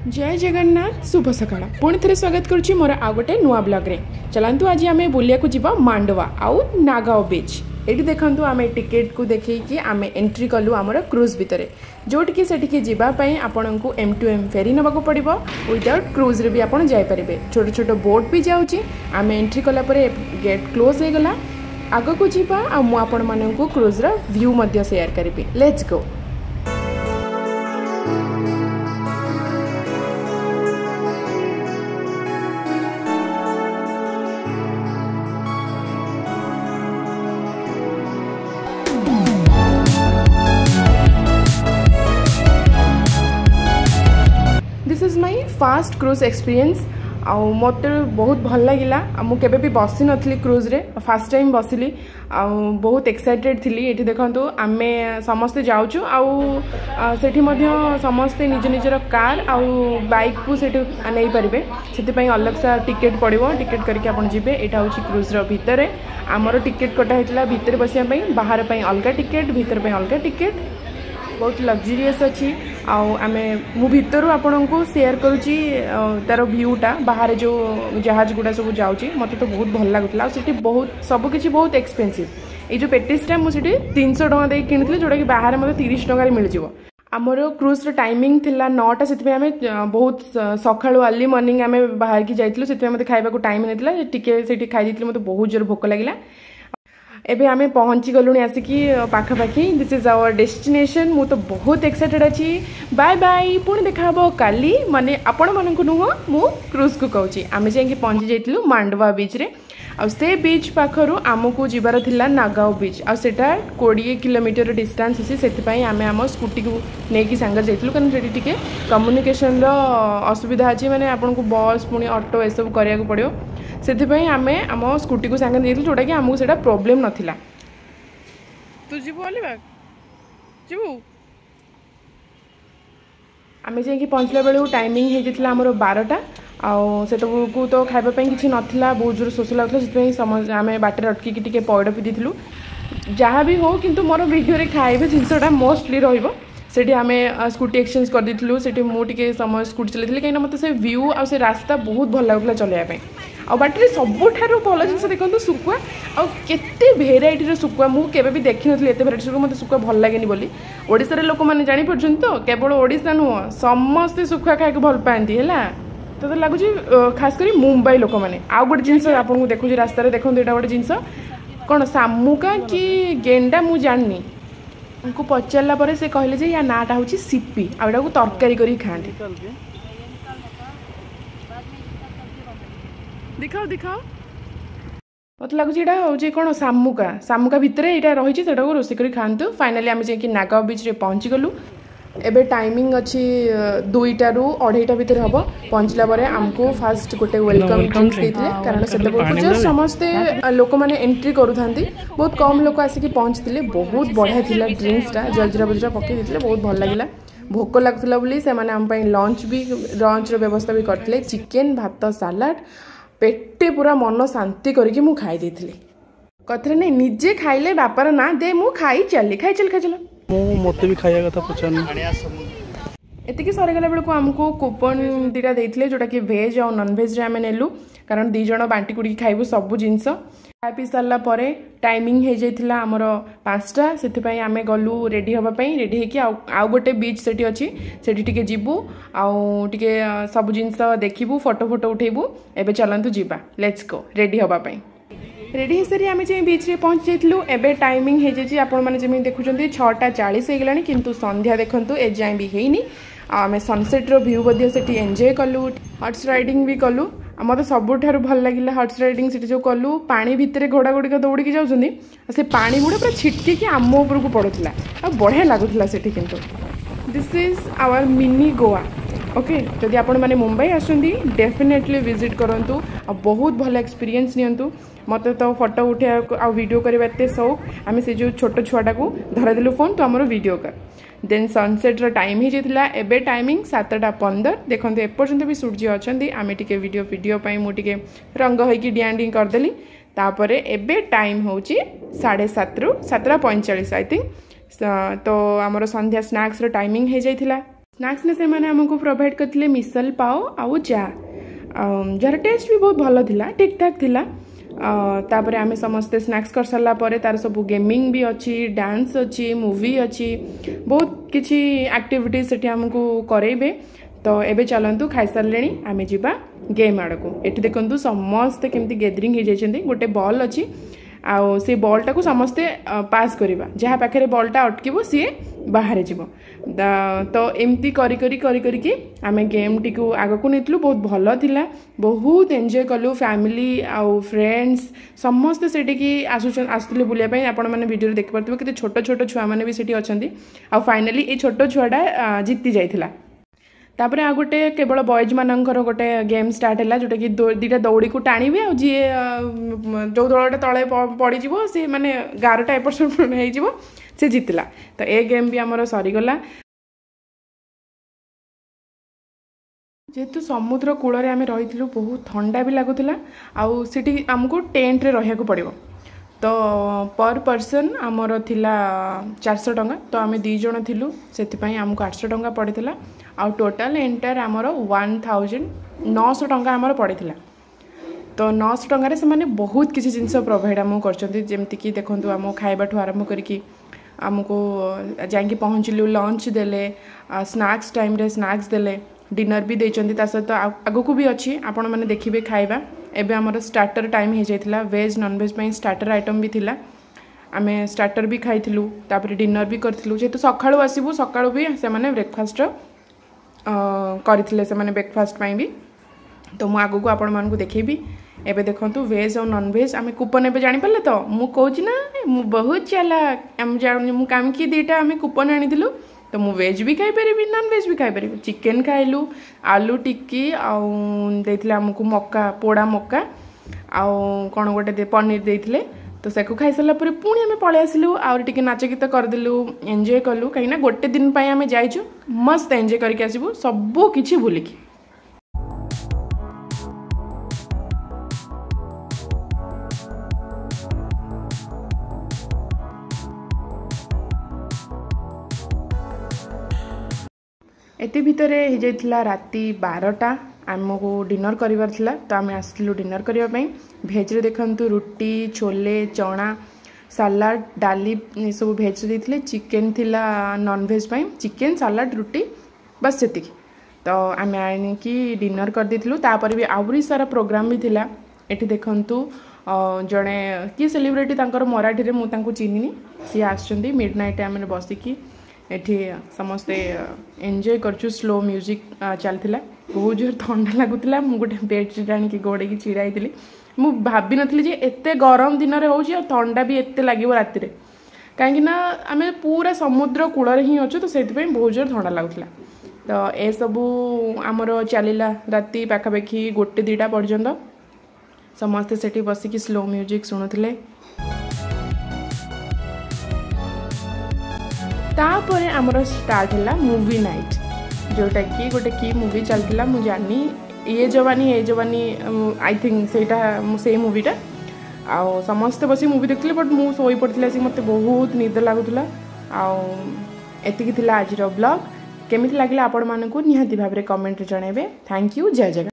जय जगन्नाथ शुभ सकाळ पुणी थे स्वागत करुच्ची मोर आ गोटे नुआ ब्लॉग रे चलतु आज आम बुलिया को जीवा मांडवा आउ नागाओ बीच ये देखु आम टिकेट को देखी आम एंट्री कलु आमर क्रूज भितर जोटिकी से जावाई आपण को M2M फेरी नवाक पड़ो विदाउट क्रूज रे भी आप जापारे छोट छोट बोट भी जाऊँगी आम एंट्री कलापर गेट क्लोज हो गला आग को जीवा आपण मानक क्रूज रा व्यू मध्य शेयर करी let's go. This is my fast cruise experience आउ मत बहुत भल लगिला मुझे भी बसी नी क्रूज रे फास्ट टाइम बसिली बहुत एक्साइटेड थी ये देखु आम समस्ते जाऊँ आठी समस्ते निज निजर कार आउ बाइक को नहीं पारे से अलग सा टिकेट पड़ो टिकेट करके आप जी यहाँ हूँ क्रूज भितर आमर टिकेट कटा होता भितर बसापी बाहर अलग टिकेट भितर अलग टिकेट बहुत लग्जरीयस अच्छी आमे मु भितर आपण को शेयर करुच्ची तार व्यूटा बाहर जो जहाज गुड़ा सब जाऊँगी मत तो बहुत भल लगुला बहुत सबकि बहुत एक्सपेंसिव ये जो पेटिसटा मुझे 300 टका दे कि जोटा कि बाहर मतलब 30 टकर मिल जाव आमर क्रूज टाइमिंग थिला 9टा से आम बहुत सका अर्ली मॉर्निंग आम बाहर की जाइलु से मत खाइबा टाइम नहीं टी खाई मत बहुत जोर भोक लगे एबे आमे पहुँची गलुणी आसिकी पाखापाखि दिस इज आवर डेस्टिनेशन मु तो बहुत एक्साइटेड अच्छी बाय बाय पुणी देखा काली माने आपण मानक नुह मु क्रूज को कहूँ आम जाकि पहुँची जाइलु मांडवा बीच रे आ से बीच पाखरु आमको जीवार थिला नागाओ बीच आ सेटा 20 किलोमीटर डिस्टेंस अच्छी से आम आम स्कूटी को लेकिन सांगे जाइलु कारण से टिके कम्युनिकेशन असुविधा अच्छी माने आपन को बस पुणी ऑटो ए सब करिया को पड़ो से आम आम स्कूटी को सांगे जाइलु जोटा कि आमको सेटा प्रॉब्लम नथिला तू जीवु अलिबाग जीवु आम जाकि पहुँचला बेलू टाइमिंग हो जाता आमर 12टा को तो खाइबापी किसी नाला बहुत जोर शोष लगुला से आम बाटर अटकी टी पौड़ पी देलु जहाँ भी हो किंतु मोर वीडियो खाइबे जिनसटा मोस्टली रही आम स्कूटी एक्सचेंज कर देलु से मुझे समय स्कूटी चलाई कहीं मतलब से व्यू आ से रास्ता बहुत भल लगुला चलैया बाटर सबुठ भल जिन देखो शुखुआ आते भेराइटर शुखुआ मुझे भी देखी नी एत भेराइटी शुखुआ मतलब शुखुआ भल लगे बोली ओडिशार लोक मैंने जापर तो केवल ओडिशा नुह समस्ते शुखुआ खाई भल पाती है तो लगुच खास कर मुंबई लोक मैंने आउ गोटे जिनस आपको देखुची रास्तार देखो यहाँ गोटे जिनस कौन शामुका कि गेंडा मु जानी उनको पचारा पर से कहले जे या नाटा हूँ सिपी आटा को तरकारी कर खाती दिखाओ दिखाओ मत लगुच यहाँ हूँ कौन शामुका शामुका भितर यहाँ रही है रोसे कर खातु फाइनाली आम जाकि नागाओ बीच रे पहुँची गलु एबे टाइमिंग अच्छी 2टा रू 2:30 भितर हम पहुँचला आमको फास्ट गोटे वेलकम ड्रिंक्स देते कारण से समस्ते लोक मैंने एंट्री करूँ बहुत कम लोक आसिक पहुँचते बहुत बढ़िया थिला ड्रिंक्सटा जलजीरा बजरा पकई देते बहुत भल लगे भोक लगुला बोली से लंच भी लंच व्यवस्था भी करते चिकेन भात सालाड पेटे पूरा मन शांति करके मु खाई देती कथे नहीं निजे खाइले बापार ना दे मु खाई चल मत भी खाया कथा पचार एतिकी सरीगला बेलू आमको कूपन 2टा देते जोटा कि भेज और नॉन भेज आम नेलु कारण 2 जण बांटी कुड़ी खाइबु सब जिनस खा पी सारा पर टाइमिंग हो जाता आमर 5टा से आम गलु रेडी हाँपाई रेडी होकि आउ गोटे बीच से अच्छी से जीवु आउे सब जिनस देखू फोटो फोटो उठेबू एबे चलतु जीवा लेट्स गो रेडी हाँपाई रेडी सारी आम जाए बीच रे पहुँच जाइलु एबे टाइमिंग हो जाए आपने देखुं 6:40 हो गलानी किंतु संध्या देखु ए जाए भी हैनी आम सनसेट रो व्यू बदियो से एंजॉय कलु हॉर्स राइडिंग भी कलु मत सबुठ भल लगे हॉर्स राइडिंग से जो कलु पानी भितर घोड़ा गुड़िक दौड़ी जाऊँ से पानी गुड़ा पूरा छिटकी आम उपर को पड़ूला बढ़िया लगुला से this is our mini Goa okay जदि आपण मैंने मुंबई आसुँगी डेफिनेटली विजिट करूँ बहुत भल एक्सपीरियंस नियंतु मत तो फोटो उठे आ वीडियो करवा एत शौक आम से जो छोट छुआटा को धरदेलु फोन तो आमर वीडियो कर देन सनसेट टाइम हो जाता एबे टाइमिंग 7:15 देखो एपर्यंत भी सूर्य अच्छा आम टे वीडियो मुझे रंग होगी डिआंडी करदेली तापर एबे टाइम हूँ 7:30 ରୁ 7:45 आई थिंक तो आमर संध्या स्नैक्स टाइमिंग हो जाता स्नैक्स ने से माने हमको प्रोवाइड करते मिसल पाव आउ चा जार टेस्ट भी बहुत भल थिला ठीक ठाक थिला तापर आमे समस्ते स्नैक्स कर सारा पर तार सब गेमिंग भी अच्छी डांस अच्छी मूवी अच्छी बहुत किसी एक्टिविटीज सेठी हमको करेबे तो एबे चलंतु खाई सारलेनी आमे जिबा गेम आड़ को एठी देखंतु समस्ते केमती गैदरिंग हो जाइछन्ती गोटे बॉल अच्छी आउ से बॉलटा को समस्ते पास करवा जहाँ पाखे बॉलटा अटकिबो सी बाहर जीव तो एमती करी करी करी करी कि आमे गेम टी को आग को नेतलु बहुत भल थिला बहुत एंजॉय कलु फैमिली आउ फ्रेंड्स समस्ते सेठी आसुले बुलिया पई आपण माने वीडियो देख पारथिबो कि छोट छोट छुआ माने भी सेठी अछंती आ फाइनली ए छोट छुआटा जीति जाइथिला तापर आ गोटे केवल बॉयज मानकर गोटे गेम स्टार्ट है जोटा कि दीटा दौड़ी को टाणीबे आ जी जो दलटा तले पड़ सी माने 11टा एपट सेपट हो से जीतला तो ए गेम भी आमर सरीगला जेहेतु समुद्र कूल आम रही बहुत ठंडा भी लगुला आउ सिटी आमको टेंट रे रहिया को पड़िबो तो पर पर्सन आमर थिला 400 टंका तो आम 2 जण थिलु सेति आमको 800 टंका पड़ता आउ टोटाल एंटायर आमर 1900 टंका आमर पड़ता तो 900 टंकार से माने बहुत किसी जिनस प्रोवाइड आमको करछन्ती जेमति कि देखंतु आम खाइबाठू आरंभ करके आमको जाइए पहुँचलु लंच देले स्नैक्स टाइम रे स्नैक्स देले डिनर भी देचंती ता सहित आगको भी अच्छी आपण मैंने देखिए खाइबा एबे हमर स्टार्टर टाइम हो जाइथिला वेज नॉन वेज पई स्टार्टर आइटम भी थिला आमे स्टार्टर भी खाइथिलु तापर डिनर भी करथिलु जेतु सकाळु आसीबु सकाळु भी से माने ब्रेकफास्ट करथिले से माने ब्रेकफास्ट पई भी तो मु आगको आपण मान को देखिबी एबे देखंतु वेज और नॉन वेज आमे कूपन एबे जानि परले तो मु कहूची ना मु बहुत चालाक हम जानि मु काम की दीटा आमे कूपन आनी दिलु तो मु वेज भी खाई पारि नॉन वेज भी खाई पारि चिकेन खाइलु आलू टिक्की आउ देथिले हमकु मक्का पोड़ा मक्का आउ कोन गोटे पनीर देथिले तो सेको खाई सारा पर पुणी आम पलि आसलु आउर टिके नाच गीत करदेलु एंजॉय कलु कहीं गोटे दिन पे आम जाइछु मस्त एंजॉय करके आसबु सबू किछि भूलिकी एते भितर हो जाइथिला राति 12टा आमको डिनर करिवार थिला तो आम आसलु डिनर करिवा पई भेज रे देखंतु रुटी छोले चना सलाड डाली सब भेज रे देथिले चिकेन थिला नॉन वेज पई चिकेन सलाड रुटी बस सेति तो आम आनी कि डिनर कर देथिलु तापर भी आउरी सारा प्रोग्राम भी थिला एठी देखंतु जड़े कि सेलिब्रिटी तांकर मराठी रे मु तांको चिन्हिनी सी आछंती मिडनाइट आम बसिकी एठी समस्ते एंजॉय करछु स्लो म्यूजिक चलथिला बहुत जोर ठंडा लगुला मु गोटे बेडशीट आनिक गोड़े की छिड़ाई मु भाभी नथली जे एते गरम दिन रे होउची और ठंडा भी एते लागिवो राति रे काहेकि ना आमे पूरा समुद्र कूल रे ही अछु तो सेति पे बहुत जोर ठंडा लगुला तो ए सबू आमर चलिला राति पाखापाखि 1-2टा पर्यंत समस्ते सेठी बसिकी स्लो म्यूजिक शुणुथिले तापर आमर स्टार्ट है मूवी नाइट जोटा कि गोटे की मूवी चलता मुझे जानी ये जवानी आई थिंक से मूवीटा आउ समस्ते बस मूवी देखते बट मुझे शोई पड़ती मत बहुत निद लगुला आती आज ब्लॉग केमी लगे आपण मानक निहाती भाव में कमेंट जनइबे थैंक यू जय जगन्नाथ।